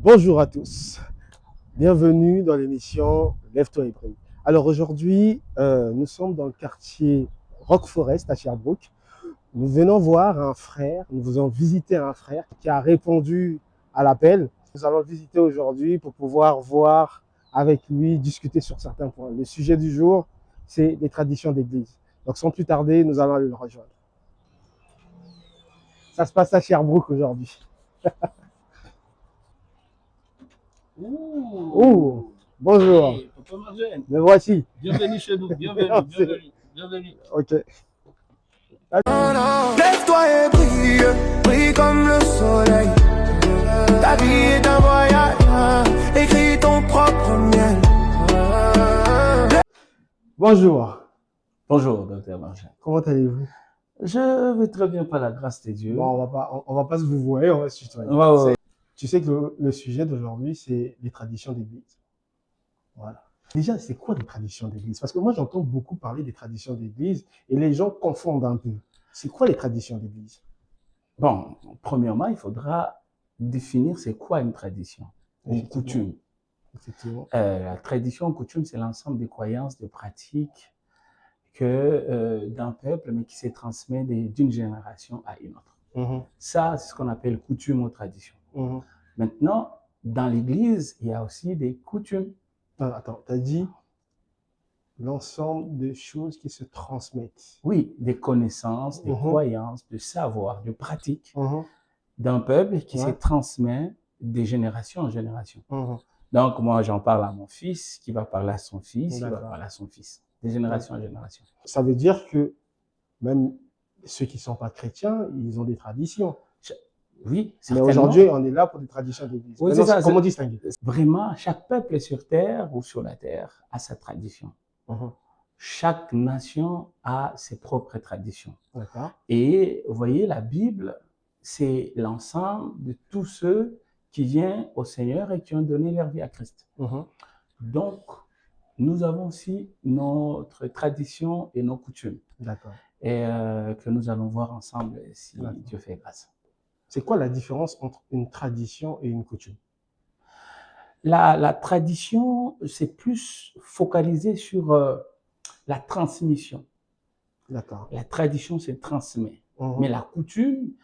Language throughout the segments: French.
Bonjour à tous, bienvenue dans l'émission Lève-toi et brille. Alors aujourd'hui, nous sommes dans le quartier Rock Forest à Sherbrooke. Nous venons voir un frère, nous venons visiter un frère qui a répondu à l'appel. Nous allons le visiter aujourd'hui pour pouvoir voir avec lui, discuter sur certains points. Le sujet du jour, c'est les traditions d'église. Donc sans plus tarder, nous allons aller le rejoindre. Ça se passe à Sherbrooke aujourd'hui. Oh, bonjour. Hey, Papa Marjane, Me voici. bienvenue chez nous, bienvenue, Merci. bienvenue, bienvenue. Ok. Lève-toi et brille, brille comme le soleil. Ta vie est un voyage, écris ton propre miel. Bonjour. Bonjour, docteur Marjane. Comment allez-vous? Je vais très bien par la grâce de Dieu. Bon, on va pas se vous voir, on va se tutoyer. Ouais. Tu sais que le sujet d'aujourd'hui, c'est les traditions d'église. Voilà. Déjà, c'est quoi les traditions d'église? Parce que moi, j'entends beaucoup parler des traditions d'église et les gens confondent un peu. C'est quoi les traditions d'église? Bon, premièrement, il faudra définir c'est quoi une tradition, une Effectivement. coutume. Effectivement. La tradition, coutume, c'est l'ensemble des croyances, des pratiques d'un peuple, mais qui se transmet d'une génération à une autre. Ça, c'est ce qu'on appelle coutume ou tradition. Maintenant, dans l'Église, il y a aussi des coutumes. Attends, tu as dit l'ensemble des choses qui se transmettent. Oui, des connaissances, des croyances, de savoir, de pratiques d'un peuple qui se transmet de génération en génération. Donc, moi, j'en parle à mon fils, qui va parler à son fils, qui va parler à son fils, de génération en génération. Ça veut dire que même ceux qui ne sont pas chrétiens, ils ont des traditions. Oui, mais aujourd'hui, on est là pour des traditions d'église. Oui, c'est ça. Comment distinguer? Vraiment, chaque peuple sur terre ou sur la terre a sa tradition. Chaque nation a ses propres traditions. Et vous voyez, la Bible, c'est l'ensemble de tous ceux qui viennent au Seigneur et qui ont donné leur vie à Christ. Donc, nous avons aussi notre tradition et nos coutumes. Et que nous allons voir ensemble si Dieu fait grâce. C'est quoi la différence entre une tradition et une coutume? La tradition, c'est plus focalisé sur la transmission. La tradition se transmet. Mais la coutume,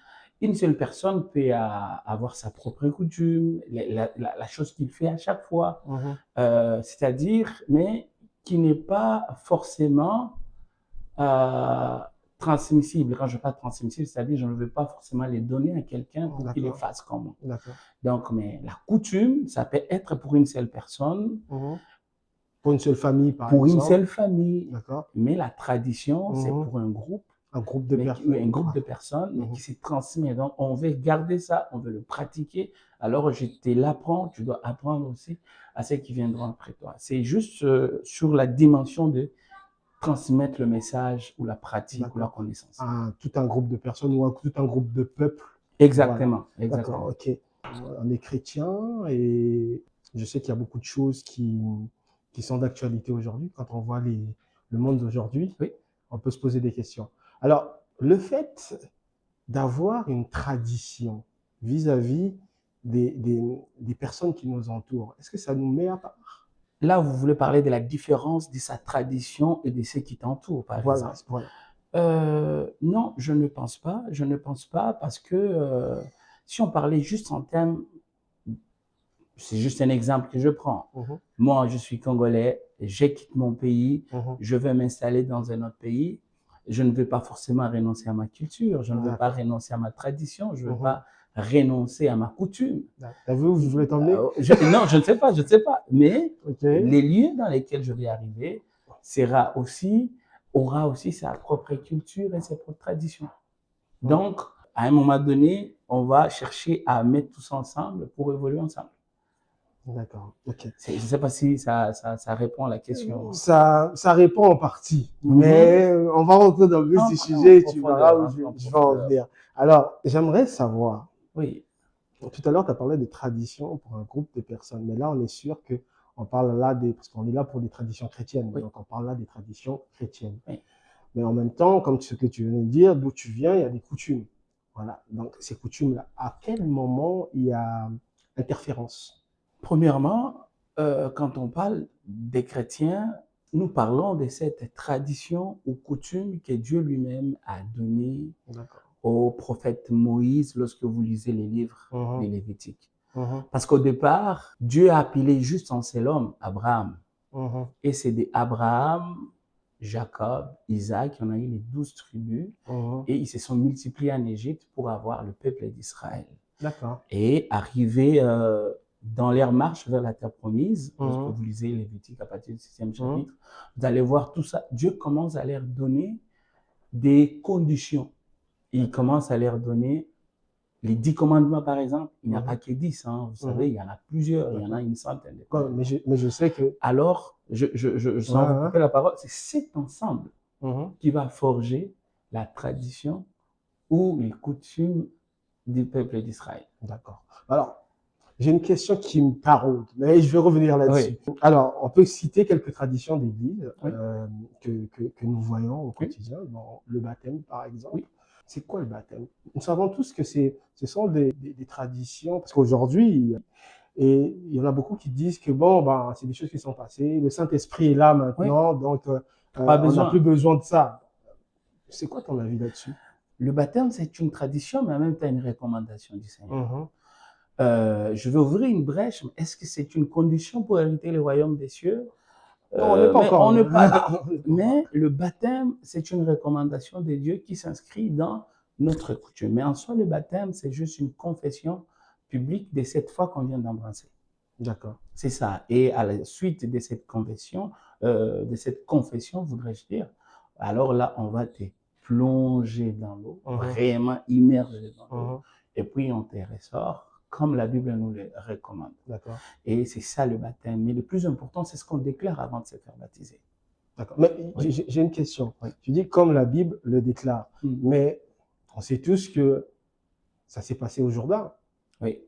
une seule personne peut avoir sa propre coutume, la chose qu'il fait à chaque fois. C'est-à-dire, mais qui n'est pas forcément transmissible. Quand je parle transmissible, c'est-à-dire je ne veux pas forcément les donner à quelqu'un pour qu'il les fasse comme moi. Donc, mais la coutume, ça peut être pour une seule personne, pour une seule famille, par exemple. Pour une seule famille. Mais la tradition, c'est pour un groupe. Un groupe de personnes. Un groupe de personnes, mais qui se transmet. Donc, on veut garder ça, on veut le pratiquer. Alors, je te l'apprends, tu dois apprendre aussi à ceux qui viendront après toi. C'est juste sur la dimension de transmettre le message ou la pratique ou la connaissance. Tout un groupe de personnes ou tout un groupe de peuples. Exactement. Voilà. D'accord, ok. On est chrétien et je sais qu'il y a beaucoup de choses qui sont d'actualité aujourd'hui. Quand on voit le monde d'aujourd'hui, on peut se poser des questions. Alors, le fait d'avoir une tradition vis-à-vis des personnes qui nous entourent, est-ce que ça nous met à part? Là, vous voulez parler de la différence de sa tradition et de ceux qui t'entourent, par exemple. Non, je ne pense pas. Je ne pense pas parce que si on parlait juste en termes, c'est juste un exemple que je prends. Moi, je suis Congolais, je quitte mon pays, je veux m'installer dans un autre pays. Je ne veux pas forcément renoncer à ma culture, je ne veux pas renoncer à ma tradition, je ne veux pas renoncer à ma coutume. T'as vu où je voulais t'emmener? Non, je ne sais pas, je ne sais pas. Mais les lieux dans lesquels je vais arriver aura aussi sa propre culture et ses propres traditions. Donc, à un moment donné, on va chercher à mettre tous ensemble pour évoluer ensemble. D'accord, ok. Je ne sais pas si ça répond à la question. Ça répond en partie, mais on va rentrer dans le vif du sujet et tu verras où je vais en venir. Alors, j'aimerais savoir. Oui. Tout à l'heure, tu as parlé de traditions pour un groupe de personnes, mais là, on est sûr qu'on parle là parce qu'on est là pour des traditions chrétiennes, donc on parle là des traditions chrétiennes. Mais en même temps, comme ce que tu viens de dire, d'où tu viens, il y a des coutumes. Voilà. Donc, ces coutumes-là, à quel moment il y a interférence? Premièrement, quand on parle des chrétiens, nous parlons de cette tradition ou coutume que Dieu lui-même a donnée au prophète Moïse lorsque vous lisez les livres des Lévitiques. Parce qu'au départ, Dieu a appelé juste un seul homme, Abraham. Et c'est d'Abraham, Jacob, Isaac, on a eu les 12 tribus, et ils se sont multipliés en Égypte pour avoir le peuple d'Israël. Et arrivé dans leur marche vers la terre promise, lorsque vous lisez Lévitique à partir du 6e chapitre, vous allez voir tout ça. Dieu commence à leur donner des conditions. Il commence à leur donner les 10 commandements, par exemple. Il n'y a pas que 10, hein. Vous savez, il y en a plusieurs, il y en a une centaine. Mais je sais que... Alors, sans vous couper la parole, c'est cet ensemble qui va forger la tradition ou les coutumes du peuple d'Israël. D'accord. Alors, j'ai une question qui me taraude, mais je vais revenir là-dessus. Oui. Alors, on peut citer quelques traditions d'église que nous voyons au quotidien, dans le baptême, par exemple. Oui. C'est quoi le baptême? Nous savons tous que ce sont des traditions, parce qu'aujourd'hui, et il y en a beaucoup qui disent que bon, ben, c'est des choses qui sont passées, le Saint-Esprit est là maintenant, donc on n'a plus besoin de ça. C'est quoi ton avis là-dessus? Le baptême, c'est une tradition, mais en même temps une recommandation du Seigneur. Je vais ouvrir une brèche, mais est-ce que c'est une condition pour hériter le royaume des cieux? Non, on n'est pas encore. Mais le baptême, c'est une recommandation de Dieu qui s'inscrit dans notre coutume. Mais en soi, le baptême, c'est juste une confession publique de cette foi qu'on vient d'embrasser. D'accord. C'est ça. Et à la suite de cette confession, voudrais-je dire, alors là, on va te plonger dans l'eau, vraiment immerger dans l'eau, et puis on te ressort comme la Bible nous le recommande. D'accord. Et c'est ça le baptême. Mais le plus important, c'est ce qu'on déclare avant de se faire baptiser. D'accord. Mais j'ai une question. Tu dis comme la Bible le déclare. Mais on sait tous que ça s'est passé au Jourdain. Oui.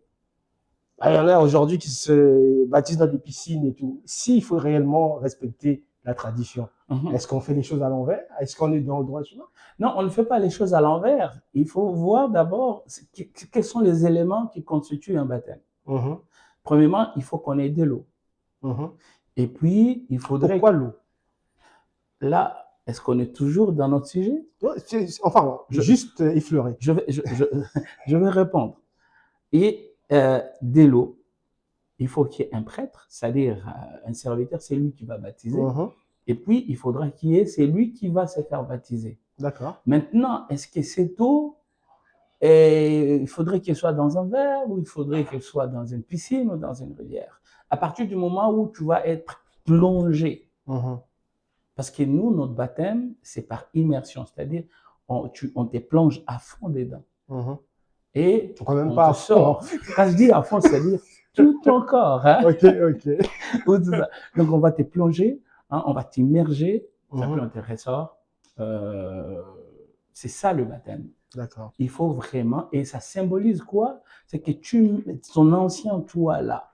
Il y en a aujourd'hui qui se baptisent dans des piscines et tout. S'il faut réellement respecter la tradition, est-ce qu'on fait les choses à l'envers? Est-ce qu'on est dans le droit chemin? Non, on ne fait pas les choses à l'envers. Il faut voir d'abord quels sont les éléments qui constituent un baptême. Premièrement, il faut qu'on ait de l'eau. Et puis, il faudrait... Pourquoi l'eau? Là, est-ce qu'on est toujours dans notre sujet? Enfin, juste effleurer. Je vais répondre. Et de l'eau, il faut qu'il y ait un prêtre, c'est-à-dire un serviteur, c'est lui qui va baptiser. Et puis, il faudra qu'il y ait, c'est lui qui va se faire baptiser. D'accord. Maintenant, est-ce que cette eau, il faudrait qu'elle soit dans un verre ou il faudrait qu'elle soit dans une piscine ou dans une rivière? À partir du moment où tu vas être plongé, parce que nous, notre baptême, c'est par immersion, c'est-à-dire on te plonge à fond dedans. Et quand même pas te sort. Quand je dis à fond, c'est-à-dire tout ton corps. Hein? Ok. Donc, on va te plonger, hein, on va t'immerger, puis on te ressort. C'est ça le baptême. D'accord. Il faut vraiment, et ça symbolise quoi? C'est que ton ancien toi là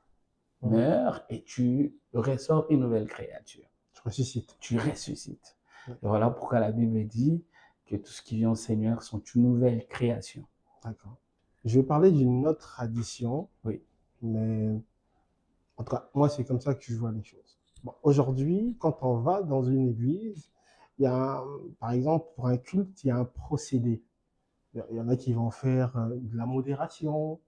meurt et tu ressors une nouvelle créature. Tu ressuscites. Et voilà pourquoi la Bible dit que tout ce qui vient au Seigneur sont une nouvelle création. D'accord. Je vais parler d'une autre tradition. Oui. Mais en tout cas, moi, c'est comme ça que je vois les choses. Bon, aujourd'hui, quand on va dans une église, il y a, par exemple, pour un culte, il y a un procédé. Il y en a qui vont faire de la modération,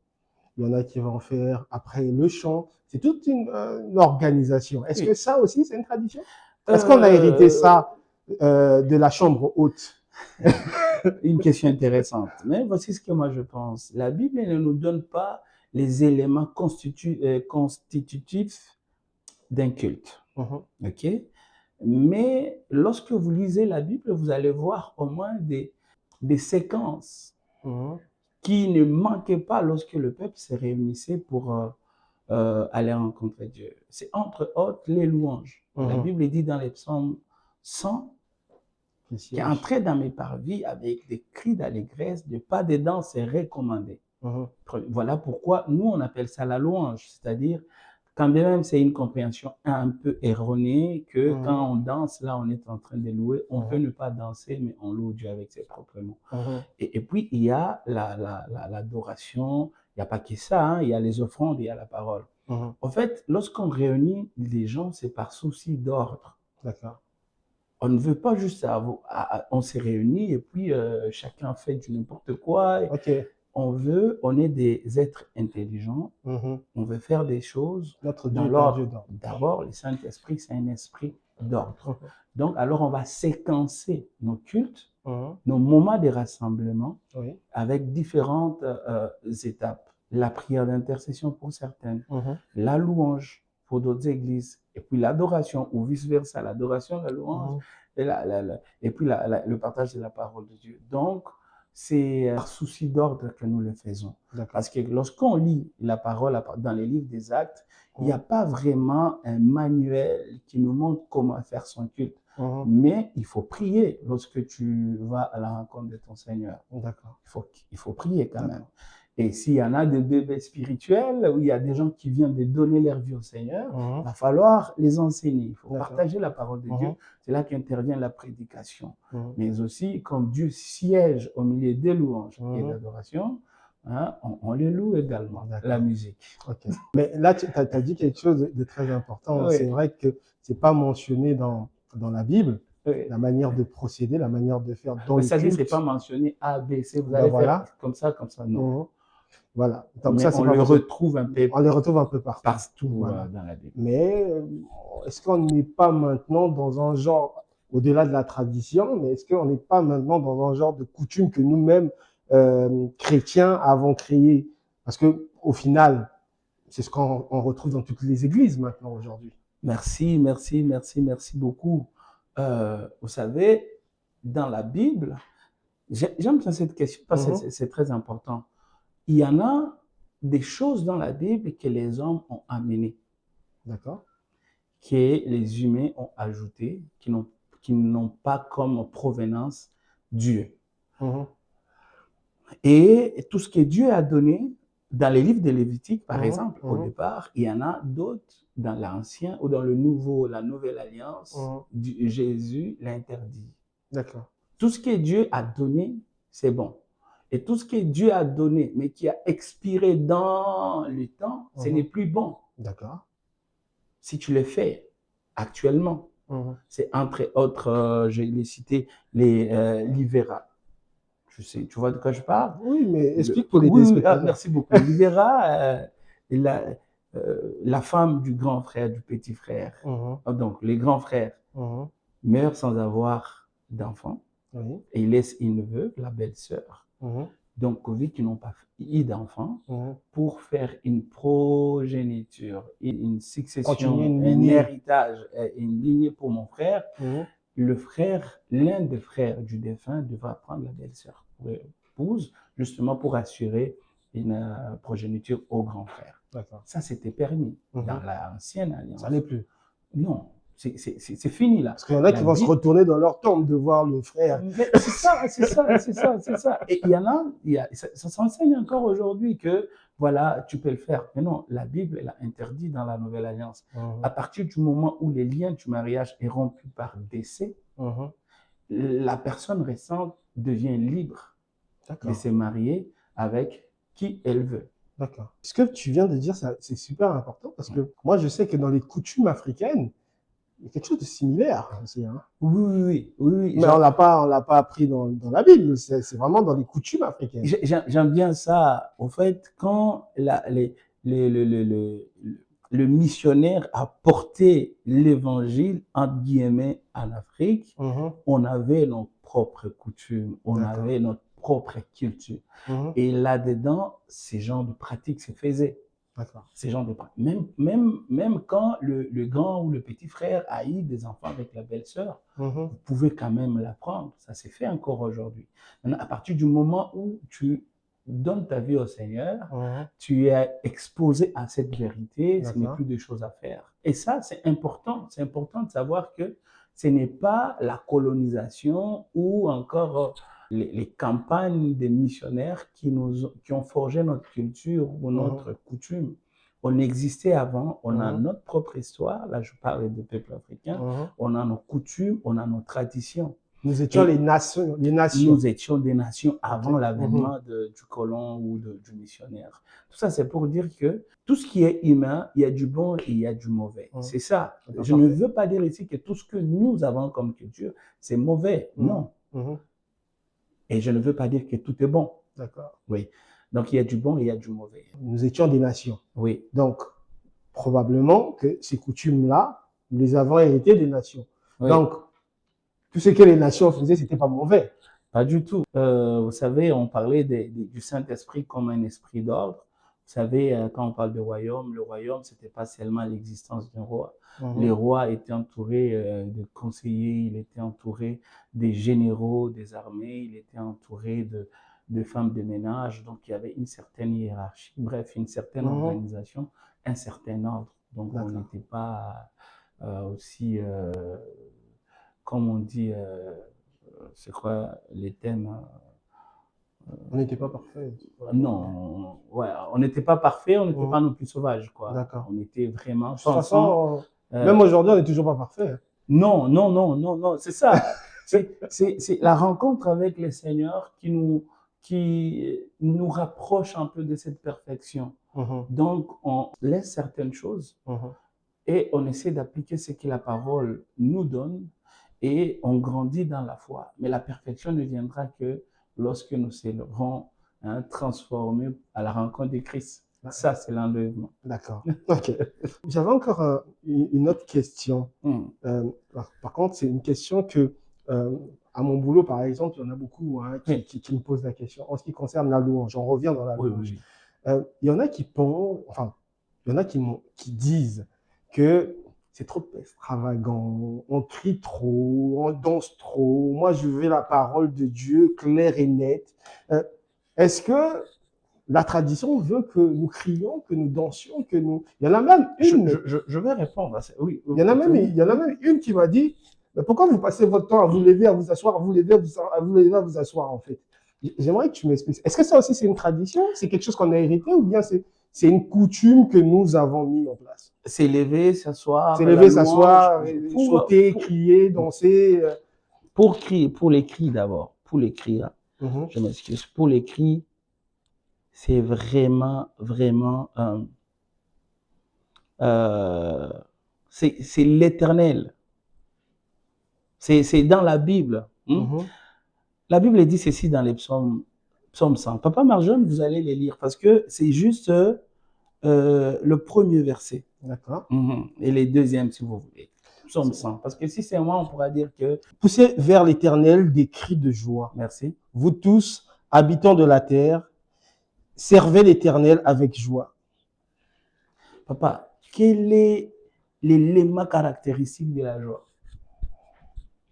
il y en a qui vont faire après le chant. C'est toute une organisation. Est-ce que ça aussi, c'est une tradition? Est-ce qu'on a hérité ça de la chambre haute? Une question intéressante. Mais voici ce que moi je pense. La Bible ne nous donne pas les éléments constitutifs d'un culte. Ok? Mais lorsque vous lisez la Bible, vous allez voir au moins des séquences qui ne manquaient pas lorsque le peuple se réunissait pour aller rencontrer Dieu. C'est entre autres les louanges. La Bible dit dans les psaumes 100 qui entrait dans mes parvis avec des cris d'allégresse, de pas de danse, c'est recommandé. Voilà pourquoi nous, on appelle ça la louange, c'est-à-dire, quand bien même c'est une compréhension un peu erronée, que quand on danse, là, on est en train de louer, on peut ne pas danser, mais on loue Dieu avec ses propres mots. Et puis, il y a l'adoration, il n'y a pas que ça, hein, il y a les offrandes, il y a la parole. En fait, lorsqu'on réunit les gens, c'est par souci d'ordre. D'accord. On ne veut pas juste on s'est réunis et puis chacun fait du n'importe quoi. Ok. On est des êtres intelligents. On veut faire des choses Notre dans Dieu est un l'ordre. Dieu d'ordre. D'abord, le Saint-Esprit, c'est un esprit d'ordre. Donc, alors, on va séquencer nos cultes, nos moments de rassemblement Oui. avec différentes étapes. La prière d'intercession pour certaines, la louange pour d'autres églises, et puis l'adoration, ou vice-versa, l'adoration, la louange, et puis le partage de la parole de Dieu. Donc, c'est par souci d'ordre que nous le faisons. Parce que lorsqu'on lit la parole dans les livres des Actes, il n'y a pas vraiment un manuel qui nous montre comment faire son culte. Mais il faut prier lorsque tu vas à la rencontre de ton Seigneur. Il faut prier quand même. Et s'il y en a des bébés spirituels, où il y a des gens qui viennent de donner leur vie au Seigneur, il va falloir les enseigner. Il faut partager la parole de Dieu. C'est là qu'intervient la prédication. Mais aussi, comme Dieu siège au milieu des louanges et de l'adoration, hein, on les loue également, la musique. Mais là, tu as dit quelque chose de très important. C'est vrai que ce n'est pas mentionné dans la Bible. La manière de procéder, la manière de faire dans le culte. C'est pas mentionné A, B, C, vous allez faire comme ça, non. Voilà. Donc, mais on le retrouve un peu. On les retrouve un peu partout. Partout dans la Bible. Mais est-ce qu'on n'est pas maintenant dans un genre, au-delà de la tradition, mais est-ce qu'on n'est pas maintenant dans un genre de coutume que nous-mêmes, chrétiens, avons créé? Parce que au final, c'est ce qu'on retrouve dans toutes les églises maintenant aujourd'hui. Merci beaucoup. Vous savez, dans la Bible, j'aime bien cette question parce que c'est très important. Il y en a des choses dans la Bible que les hommes ont amenées. D'accord. Que les humains ont ajoutées, qui n'ont pas comme provenance Dieu. Et tout ce que Dieu a donné, dans les livres de Lévitique, par exemple, au départ, il y en a d'autres dans l'Ancien ou dans la Nouvelle Alliance, Jésus l'interdit. D'accord. Tout ce que Dieu a donné, c'est bon. Et tout ce que Dieu a donné, mais qui a expiré dans le temps, ce n'est plus bon. D'accord. Si tu le fais actuellement, c'est entre autres, je l'ai cité, l'Ivera. Je sais, tu vois de quoi je parle? Oui, mais explique pour les téléspectateurs. Merci beaucoup. L'Ivera, la femme du grand frère, du petit frère, donc les grands frères, meurent sans avoir d'enfants et ils laissent une veuve, la belle-sœur. Donc, qui n'ont pas eu d'enfants, pour faire une progéniture, une succession, un héritage, une lignée pour mon frère. L'un des frères du défunt devra prendre la belle-sœur pour épouse, justement pour assurer une progéniture au grand frère. Ça, c'était permis dans l'ancienne alliance. Ça n'est plus. Non. C'est fini là. Parce qu'il y en a qui vont se retourner dans leur tombe de voir le frère. C'est ça. Et il y en a, ça s'enseigne encore aujourd'hui que voilà, tu peux le faire. Mais non, la Bible, elle a interdit dans la Nouvelle Alliance. À partir du moment où les liens du mariage est rompu par décès, la personne récente devient libre de se marier avec qui elle veut. D'accord. Ce que tu viens de dire, c'est super important parce que moi, je sais que dans les coutumes africaines, il y a quelque chose de similaire aussi. Hein. Oui. Mais on l'a pas appris dans la Bible. C'est vraiment dans les coutumes africaines. J'aime bien ça. En fait, quand le missionnaire a porté l'évangile, entre guillemets, en Afrique, on avait nos propres coutumes, on avait notre propre culture. Et là-dedans, ces genres de pratiques se faisaient. Ces genres de pratiques. Même quand le grand ou le petit frère a eu des enfants avec la belle-sœur, vous pouvez quand même l'apprendre. Ça s'est fait encore aujourd'hui. Maintenant, à partir du moment où tu donnes ta vie au Seigneur, tu es exposé à cette vérité, ce n'est plus des choses à faire. Et ça, c'est important. C'est important de savoir que ce n'est pas la colonisation ou encore les campagnes des missionnaires qui ont forgé notre culture ou notre coutume. On existait avant, on a notre propre histoire. Là, je parle des peuples africains. On a nos coutumes, on a nos traditions. Nous étions Et les nations, les nations. nous étions des nations avant Ok. l'avènement du colon ou du missionnaire. Tout ça, c'est pour dire que tout ce qui est humain, il y a du bon et il y a du mauvais. C'est ça. D'accord, Je ne parfait. veux pas dire ici que tout ce que nous avons comme culture, c'est mauvais. Non. Et je ne veux pas dire que tout est bon. D'accord. Oui. Donc, il y a du bon et il y a du mauvais. Nous étions des nations. Oui. Donc, probablement que ces coutumes-là, nous les avons héritées des nations. Oui. Donc, tout ce que les nations faisaient, c'était pas mauvais. Pas du tout. Vous savez, on parlait du Saint-Esprit comme un esprit d'ordre. Vous savez, quand on parle de royaume, le royaume, c'était pas seulement l'existence d'un roi. Les rois étaient entourés de conseillers, il était entouré des généraux, des armées, il était entouré de femmes de ménage. Donc, il y avait une certaine hiérarchie, bref, une certaine organisation, un certain ordre. Donc, on n'était pas aussi, comme on dit, c'est quoi les thèmes? On n'était pas parfait. Non, ouais, on n'était pas parfait, on n'était pas non plus sauvage, quoi. D'accord. On était vraiment. De toute façon, même aujourd'hui, on n'est toujours pas parfait. Non, non, non, non, non, c'est ça. C'est la rencontre avec le Seigneur qui nous rapproche un peu de cette perfection. Donc, on laisse certaines choses et on essaie d'appliquer ce que la parole nous donne et on grandit dans la foi. Mais la perfection ne viendra que lorsque nous serons transformés à la rencontre de Christ. Ça, c'est l'enlèvement. D'accord. Ok. J'avais encore une autre question. Par contre, c'est une question que, à mon boulot, par exemple, il y en a beaucoup qui me posent la question. En ce qui concerne la louange, on revient dans la louange. Il y en a qui pensent, enfin, il y en a qui disent que c'est trop extravagant, on crie trop, on danse trop. Moi, je veux la parole de Dieu claire et nette. Est-ce que la tradition veut que nous crions, que nous dansions, que nous... Il y en a même une... Je vais répondre à ça. Oui. Il y en a même une qui m'a dit, mais pourquoi vous passez votre temps à vous lever, à vous asseoir, à vous lever, à vous lever, à vous asseoir, en fait? J'aimerais que tu m'expliques. Est-ce que ça aussi, c'est une tradition? C'est quelque chose qu'on a hérité ou bien c'est une coutume que nous avons mis en place? C'est lever, s'asseoir. C'est lever, s'asseoir, sauter, crier, danser. Pour crier, pour les cris d'abord. Pour les cris, là. Je m'excuse. Pour les cris, c'est vraiment, vraiment... c'est l'éternel. C'est dans la Bible. La Bible dit ceci dans les psaumes 100. Papa Marjane, vous allez les lire parce que c'est juste le premier verset. D'accord. Et les deuxièmes, si vous voulez. Psaume 100. Parce que si c'est moi, on pourra dire que... Poussez vers l'éternel des cris de joie. Merci. Vous tous, habitants de la terre, servez l'éternel avec joie. Papa, quel est l'élément caractéristique de la joie?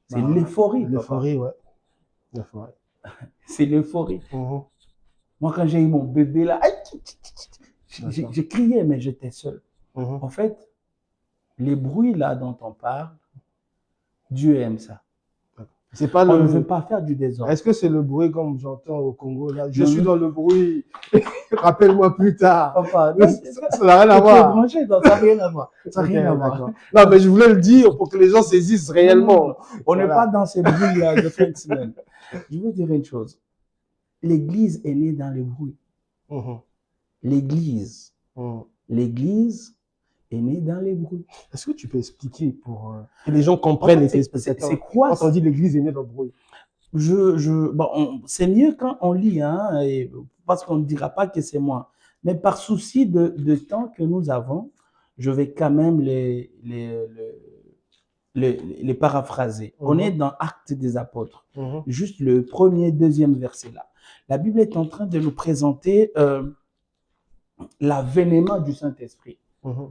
C'est l'euphorie. L'euphorie, ouais. L'euphorie. C'est l'euphorie. Moi, quand j'ai eu mon bébé là, j'ai crié, mais j'étais seul. En fait, les bruits là dont on parle, Dieu aime ça. C'est pas on ne veut pas faire du désordre. Est-ce que c'est le bruit comme j'entends au Congo là? Je suis dans le bruit. Rappelle-moi plus tard. Papa, ça n'a rien à voir. Branché, ça n'a rien à voir. Ça n'a rien à voir. Non, mais je voulais le dire pour que les gens saisissent réellement. On n'est pas dans ces bruits-là de fin de semaine. Je veux dire une chose. L'Église est née dans le bruit. L'Église est née dans les bruits. Est-ce que tu peux expliquer pour que les gens comprennent les téléspectateurs? C'est quoi quand on dit l'Église est née dans le bruit? C'est mieux quand on lit, parce qu'on ne dira pas que c'est moi. Mais par souci de temps que nous avons, je vais quand même les paraphraser. On est dans Actes des Apôtres. Juste le premier, deuxième verset là. La Bible est en train de nous présenter l'avènement du Saint-Esprit,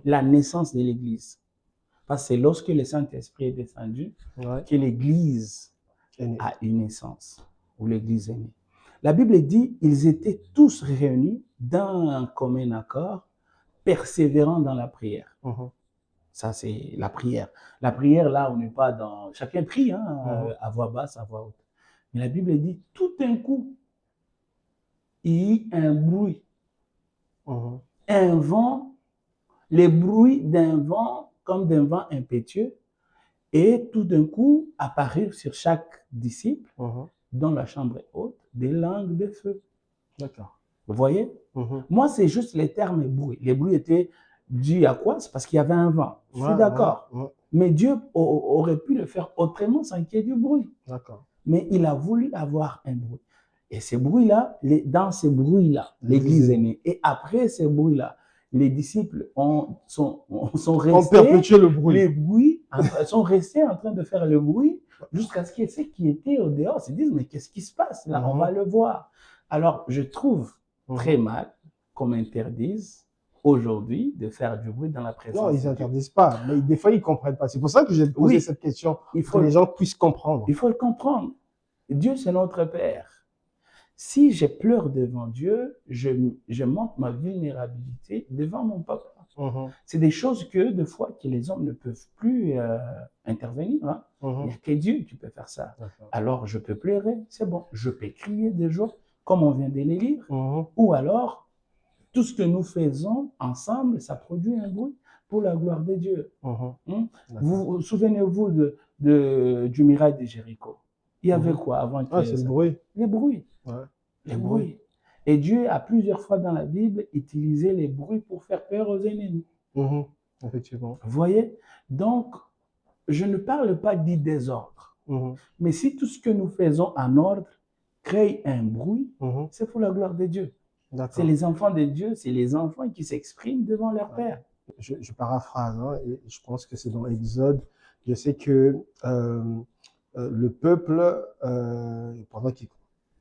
la naissance de l'Église. Parce que c'est lorsque le Saint-Esprit est descendu que l'Église a une naissance, où l'Église est née. La Bible dit ils étaient tous réunis dans un commun accord, persévérant dans la prière. Ça, c'est la prière. La prière, là, on n'est pas dans... Chacun prie, à voix basse, à voix haute. Mais la Bible dit, tout d'un coup, il y a eu un bruit. Un vent, les bruits d'un vent, comme d'un vent impétueux, Et tout d'un coup, apparurent sur chaque disciple, Mhm. dans la chambre haute, des langues de feu. D'accord. Vous voyez? Mhm. Moi, c'est juste les termes bruit. Les bruits étaient dus à quoi? C'est parce qu'il y avait un vent. Je suis Ouais, d'accord. ouais, ouais. Mais Dieu aurait pu le faire autrement sans qu'il y ait du bruit. D'accord. Mais il a voulu avoir un bruit. Et ces bruits-là, dans ces bruits-là, l'Église est née. Et après ces bruits-là, les disciples sont On restés, perpétuait le bruit. les bruits sont restés en train de faire le bruit jusqu'à ce que ceux qui étaient au dehors se disent, mais qu'est-ce qui se passe là? On va le voir. Alors, je trouve très mal qu'on m'interdise aujourd'hui de faire du bruit dans la présence Non, de ils Dieu. n'interdisent pas, mais des fois, ils ne comprennent pas. C'est pour ça que j'ai posé Oui. cette question, Il pour faut, que les gens puissent comprendre. il faut le comprendre. Dieu, c'est notre Père. Si je pleure devant Dieu, je montre ma vulnérabilité devant mon papa. Mhm. C'est des choses que, des fois, que les hommes ne peuvent plus intervenir. Hein. Il n'y a que Dieu qui peut faire ça. D'accord. Alors, je peux pleurer, c'est bon. Je peux crier de joie, comme on vient de les lire. Mhm. Ou alors, tout ce que nous faisons ensemble, ça produit un bruit pour la gloire de Dieu. Mhm. Hein? D'accord. Vous souvenez-vous du miracle de Jéricho? Il y avait quoi avant que Ah, c'est le bruit. les bruits. Ouais. Les bruits. Et Dieu a plusieurs fois dans la Bible utilisé les bruits pour faire peur aux ennemis. Mhm. Effectivement. Vous voyez? Donc, je ne parle pas du désordre. Mhm. Mais si tout ce que nous faisons en ordre crée un bruit, Mhm. c'est pour la gloire de Dieu. C'est D'accord. les enfants de Dieu, c'est les enfants qui s'expriment devant leur Père. Je paraphrase, hein, et je pense que c'est dans Exode. Je sais que le peuple,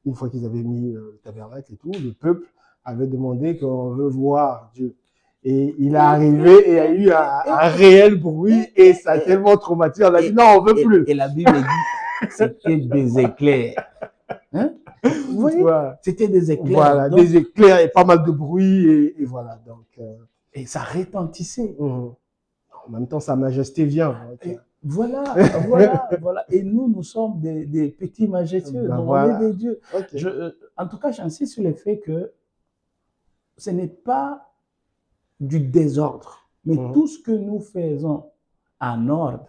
une fois qu'ils avaient mis le tabernacle et tout, le peuple avait demandé qu'on veut voir Dieu. Et il est arrivé et il y a eu un réel bruit et ça a tellement traumatisé. On a dit non, on veut plus. Et la Bible dit c'était des éclairs. Hein? Vous voyez? Voilà. C'était des éclairs. Voilà, donc, des éclairs et pas mal de bruit et voilà. Donc, et ça retentissait. En même temps, sa majesté vient. Donc, voilà. Et nous sommes des petits majestueux, Ben donc voilà. on est des dieux. Okay. En tout cas, j'insiste sur le fait que ce n'est pas du désordre, mais tout ce que nous faisons en ordre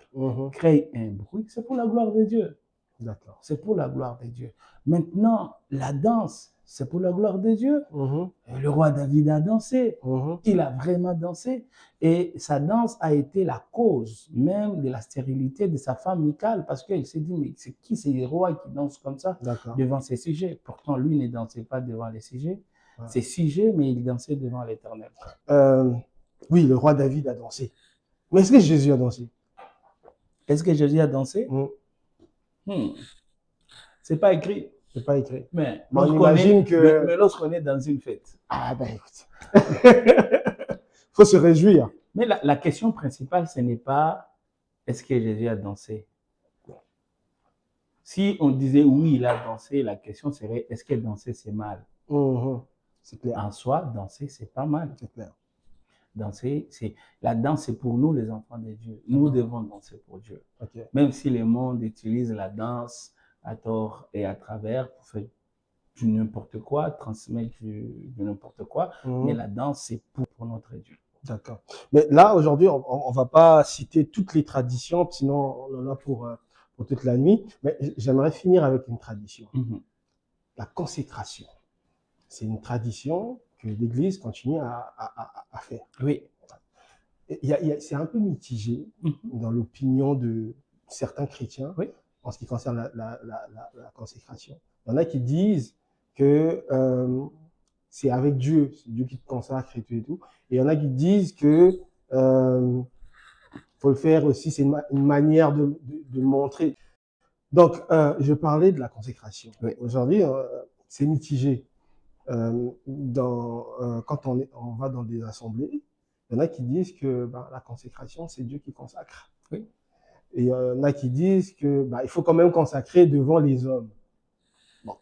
crée un bruit, c'est pour la gloire de Dieu. D'accord. C'est pour la gloire de Dieu. Maintenant, la danse, c'est pour la gloire de Dieu. Le roi David a dansé. Il a vraiment dansé. Et sa danse a été la cause même de la stérilité de sa femme Michal, parce qu'il s'est dit, mais c'est qui ces rois qui dansent comme ça devant ces sujets? Pourtant, lui ne dansait pas devant les sujets. Ouais. Ces sujets, mais il dansait devant l'Éternel. Oui, le roi David a dansé. Mais est-ce que Jésus a dansé? Est-ce que Jésus a dansé? C'est pas écrit. C'est pas écrit. Mais on imagine que... Mais lorsqu'on est dans une fête. Ah ben écoute. Faut se réjouir. Mais la question principale, ce n'est pas est-ce que Jésus a dansé? Si on disait oui, il a dansé, la question serait est-ce que danser c'est mal? C'est clair. En soi, danser c'est pas mal. C'est clair. Danser, la danse c'est pour nous les enfants de Dieu. Nous devons danser pour Dieu. Okay. Même si le monde utilise la danse à tort et à travers pour faire du n'importe quoi, transmettre du n'importe quoi, mais la danse c'est pour notre Dieu. D'accord. Mais là, aujourd'hui, on ne va pas citer toutes les traditions, sinon on en a pour toute la nuit. Mais j'aimerais finir avec une tradition. La consécration. C'est une tradition que l'Église continue à faire. Oui. C'est un peu mitigé dans l'opinion de certains chrétiens en ce qui concerne la consécration. Il y en a qui disent que c'est avec Dieu, c'est Dieu qui te consacre et tout et tout. Et il y en a qui disent que faut le faire aussi, c'est une manière de montrer. Donc, je parlais de la consécration. Aujourd'hui, c'est mitigé. Quand on va dans des assemblées, il y en a qui disent que la consécration, c'est Dieu qui consacre. Oui. Et il y en a qui disent que il faut quand même consacrer devant les hommes. Bon.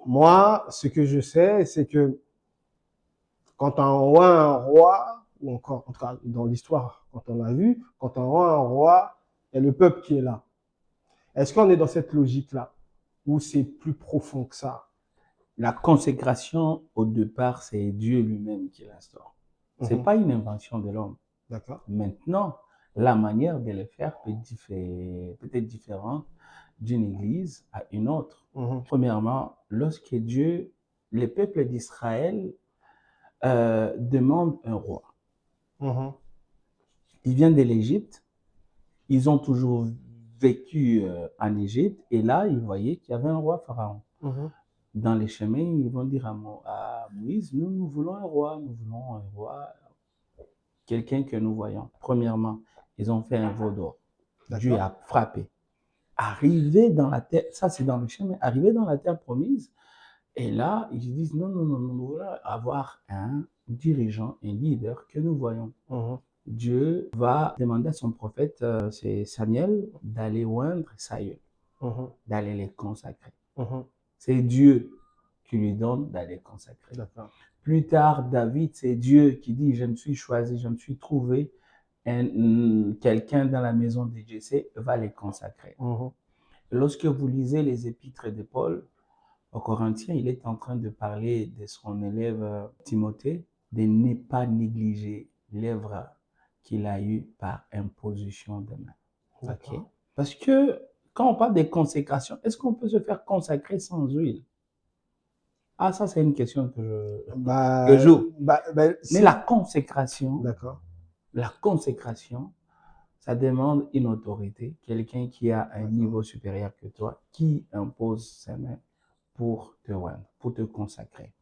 Moi, ce que je sais, c'est que quand on voit un roi, ou encore, en tout cas dans l'histoire, quand on a vu, quand on voit un roi, il y a le peuple qui est là. Est-ce qu'on est dans cette logique-là, ou c'est plus profond que ça? La consécration, au départ, c'est Dieu lui-même qui l'instaure. C'est pas une invention de l'homme. D'accord. Maintenant, la manière de le faire peut être différente d'une église à une autre. Premièrement, lorsque Dieu, le peuple d'Israël demande un roi. Ils viennent de l'Égypte, ils ont toujours vécu en Égypte, et là, ils voyaient qu'il y avait un roi pharaon. Dans les chemins, ils vont dire à Moïse, nous voulons un roi, quelqu'un que nous voyons. Premièrement, ils ont fait un veau d'or. Dieu a frappé. Arrivé dans la terre, ça c'est dans le chemin, arrivé dans la terre promise, et là, ils disent, non, nous voulons avoir un dirigeant, un leader que nous voyons. Dieu va demander à son prophète, c'est Samuel, d'aller oindre Saül, d'aller les consacrer. C'est Dieu qui lui donne d'aller consacrer. Plus tard, David, c'est Dieu qui dit, je me suis choisi, je me suis trouvé quelqu'un dans la maison de Jessé, va les consacrer. Lorsque vous lisez les épîtres de Paul aux Corinthiens, il est en train de parler de son élève Timothée, de ne pas négliger l'œuvre qu'il a eue par imposition de main. Okay? Parce que quand on parle de consécration, est-ce qu'on peut se faire consacrer sans huile? Ah, ça c'est une question que je joue. Mais la consécration, ça demande une autorité, quelqu'un qui a un niveau supérieur que toi, qui impose ses mains pour te rendre, pour te consacrer.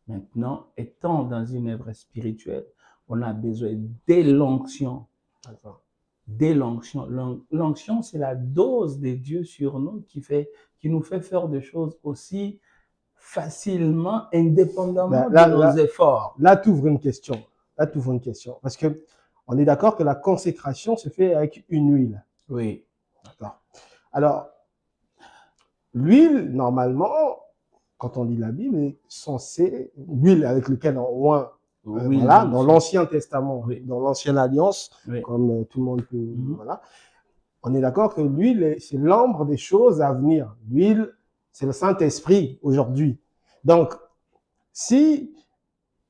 Maintenant, étant dans une œuvre spirituelle, on a besoin de l'onction. De l'onction. L'onction, c'est la dose de Dieu sur nous qui nous fait faire des choses aussi facilement, indépendamment de nos efforts. Là, tu ouvres une question. Parce que on est d'accord que la consécration se fait avec une huile. Oui. D'accord. Alors, l'huile, normalement, quand on lit la Bible, est censée, l'huile avec laquelle on oint, dans l'Ancien Testament, dans l'Ancienne Alliance, comme tout le monde peut, voilà. On est d'accord que l'huile, c'est l'ombre des choses à venir. L'huile, c'est le Saint-Esprit aujourd'hui. Donc, si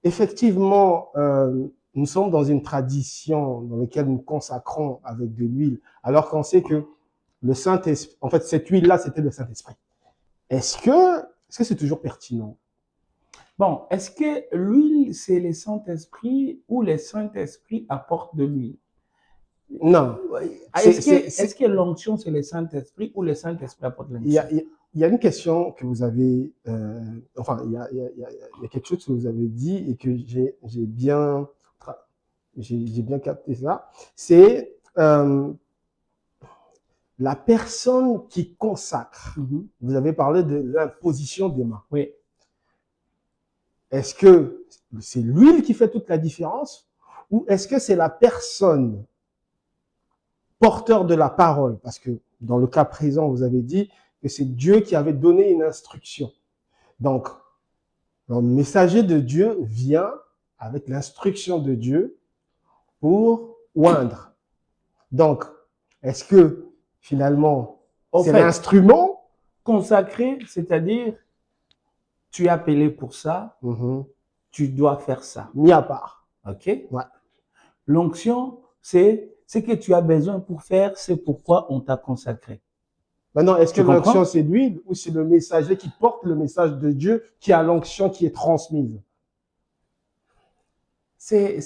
effectivement, nous sommes dans une tradition dans laquelle nous consacrons avec de l'huile, alors qu'on sait que le Saint-Esprit, en fait, cette huile-là, c'était le Saint-Esprit. Est-ce que c'est toujours pertinent? Bon, est-ce que l'huile, c'est le Saint-Esprit ou le Saint-Esprit apporte de l'huile? Non. Est-ce que l'onction, c'est le Saint-Esprit ou le Saint-Esprit apporte l'onction? Il y a une question que vous avez, il y a quelque chose que vous avez dit et que j'ai bien capté ça. C'est la personne qui consacre. Vous avez parlé de l'imposition des mains. Oui. Est-ce que c'est l'huile qui fait toute la différence ou est-ce que c'est la personne porteur de la parole? Parce que dans le cas présent, vous avez dit que c'est Dieu qui avait donné une instruction. Donc, le messager de Dieu vient avec l'instruction de Dieu pour oindre. Donc, est-ce que finalement, c'est l'instrument? Consacré, c'est-à-dire, tu es appelé pour ça, tu dois faire ça. Mis à part. OK? Ouais. L'onction, c'est ce que tu as besoin pour faire, c'est pourquoi on t'a consacré. Maintenant, est-ce que l'onction, c'est l'huile ou c'est le messager qui porte le message de Dieu qui a l'onction qui est transmise? C'est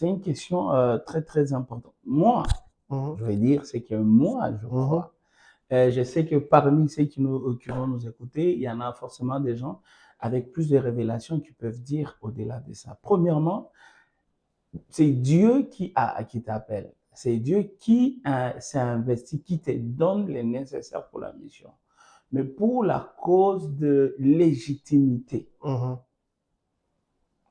une question très, très importante. Moi, je vais dire, c'est que moi, je crois, je sais que parmi ceux qui vont nous écouter, il y en a forcément des gens avec plus de révélations qui peuvent dire au-delà de ça. Premièrement, c'est Dieu qui t'appelle. C'est Dieu qui s'est investi, qui te donne les nécessaires pour la mission. Mais pour la cause de légitimité, vous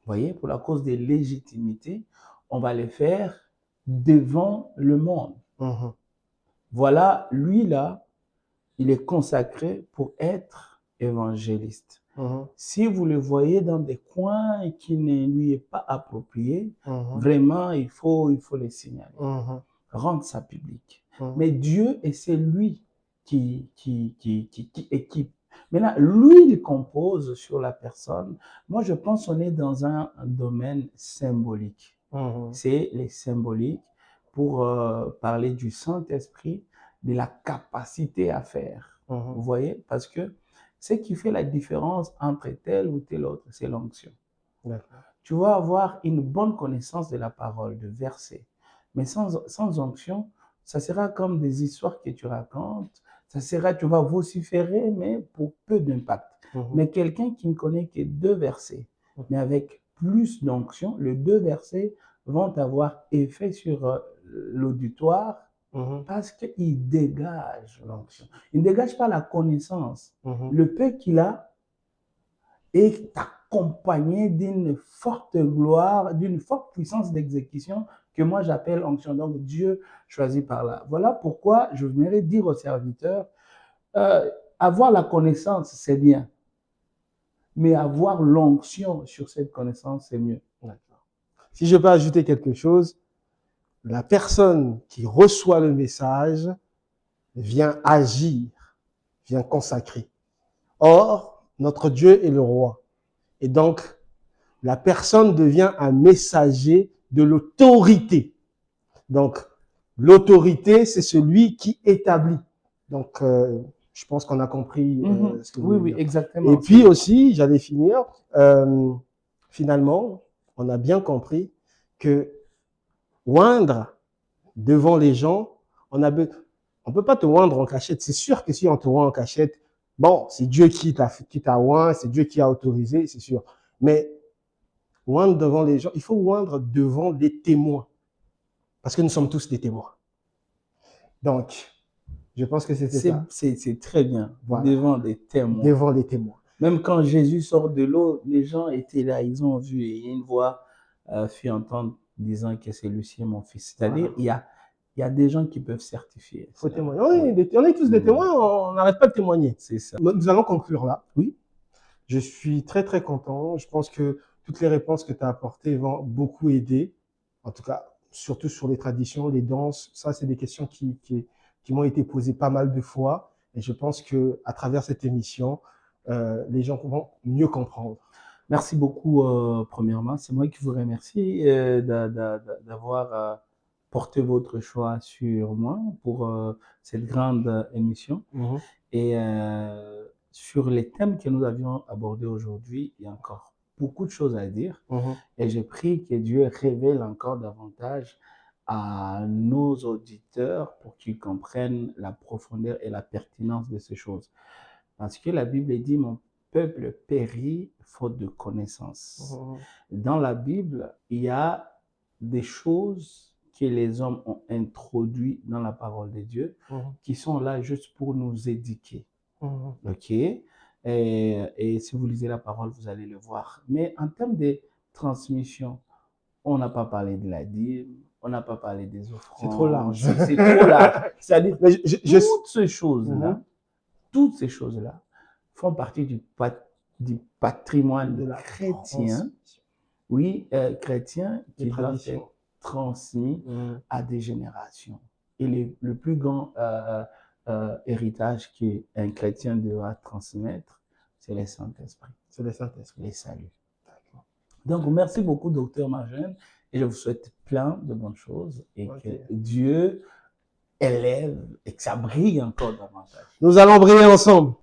voyez, pour la cause de légitimité, on va le faire devant le monde. Voilà, lui là, il est consacré pour être évangéliste. Si vous le voyez dans des coins qui ne lui est pas approprié, vraiment, il faut les signaler. Rendre ça public. Mais Dieu, et c'est lui qui équipe. Maintenant, lui, il compose sur la personne. Moi, je pense qu'on est dans un domaine symbolique. C'est les symboliques pour parler du Saint-Esprit, de la capacité à faire. Vous voyez? Parce que ce qui fait la différence entre tel ou tel autre, c'est l'onction. Tu vas avoir une bonne connaissance de la parole, de versets. Mais sans onction, ça sera comme des histoires que tu racontes. Ça sera, tu vas vociférer, mais pour peu d'impact. Mais quelqu'un qui ne connaît que 2 versets, mais avec plus d'onction, les 2 versets vont avoir effet sur l'auditoire parce qu'il dégage l'onction. Il ne dégage pas la connaissance. Le peu qu'il a est accompagné d'une forte gloire, d'une forte puissance d'exécution que moi j'appelle onction. Donc Dieu choisit par là. Voilà pourquoi je voudrais dire aux serviteurs, avoir la connaissance, c'est bien. Mais avoir l'onction sur cette connaissance, c'est mieux. Si je peux ajouter quelque chose, la personne qui reçoit le message vient agir, vient consacrer. Or, notre Dieu est le roi. Et donc, la personne devient un messager de l'autorité. Donc, l'autorité, c'est celui qui établit. Donc, je pense qu'on a compris ce que vous voulez dire. Exactement. Et puis aussi, j'allais finir, finalement, on a bien compris que oindre devant les gens, on peut pas te oindre en cachette. C'est sûr que si on te oint en cachette, bon, c'est Dieu qui t'a oint, c'est Dieu qui a autorisé, c'est sûr. Mais oindre devant les gens, il faut oindre devant des témoins. Parce que nous sommes tous des témoins. Donc, je pense que c'était ça. C'est très bien. Voilà. Devant des témoins. Devant des témoins. Même quand Jésus sort de l'eau, les gens étaient là, ils ont vu, et une voix fit entendre disant que c'est Lucien, mon fils. C'est-à-dire, il y a des gens qui peuvent certifier. Il faut témoigner. On est tous des témoins, on n'arrête pas de témoigner. C'est ça. Nous allons conclure là. Oui. Je suis très, très content. Je pense que toutes les réponses que tu as apportées vont beaucoup aider. En tout cas, surtout sur les traditions, les danses. Ça, c'est des questions qui m'ont été posées pas mal de fois. Et je pense que à travers cette émission, les gens vont mieux comprendre. Merci beaucoup, premièrement. C'est moi qui vous remercie d'avoir porté votre choix sur moi pour cette grande émission. Et sur les thèmes que nous avions abordés aujourd'hui, il y a encore beaucoup de choses à dire. Et je prie que Dieu révèle encore davantage à nos auditeurs pour qu'ils comprennent la profondeur et la pertinence de ces choses. Parce que la Bible dit, mon peuple périt faute de connaissance. Dans la Bible, il y a des choses que les hommes ont introduites dans la parole de Dieu qui sont là juste pour nous éduquer. OK? Et si vous lisez la parole, vous allez le voir. Mais en termes de transmission, on n'a pas parlé de la dîme, on n'a pas parlé des offrandes. C'est trop large. C'est trop large. C'est-à-dire, toutes ces choses-là font partie du patrimoine de la chrétien, chrétien qui doit être transmis à des générations. Et le plus grand héritage qu'un chrétien doit transmettre, c'est le Saint-Esprit. C'est le Saint-Esprit. Les saluts. Donc, merci beaucoup, Docteur Marjane, et je vous souhaite plein de bonnes choses et que Dieu élève et que ça brille encore davantage. Nous allons briller ensemble.